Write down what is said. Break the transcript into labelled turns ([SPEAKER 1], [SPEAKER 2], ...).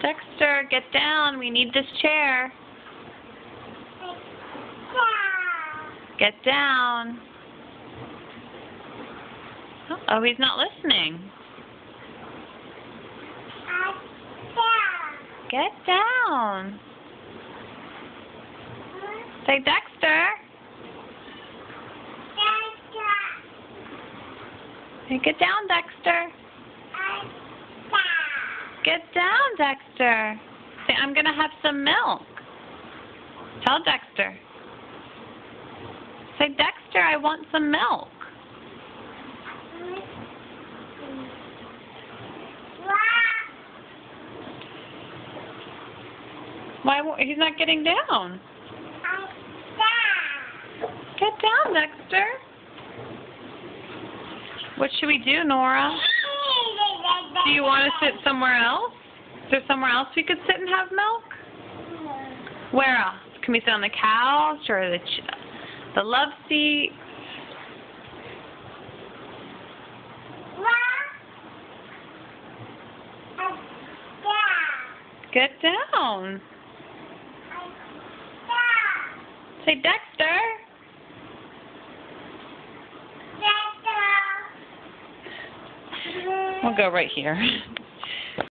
[SPEAKER 1] Dexter, get down. We need this chair. Get down. Oh, he's not listening. Get down. Say, Dexter. Hey, get down, Dexter. Get down, Dexter. Say, I'm going to have some milk. Tell Dexter. Say, Dexter, I want some milk. He's not getting down. Get down, Dexter. What should we do, Nora? Do you want to sit somewhere else? Is there somewhere else we could sit and have milk? Where else? Can we sit on the couch or the love seat? Get down. Say, Dexter. We'll go right here.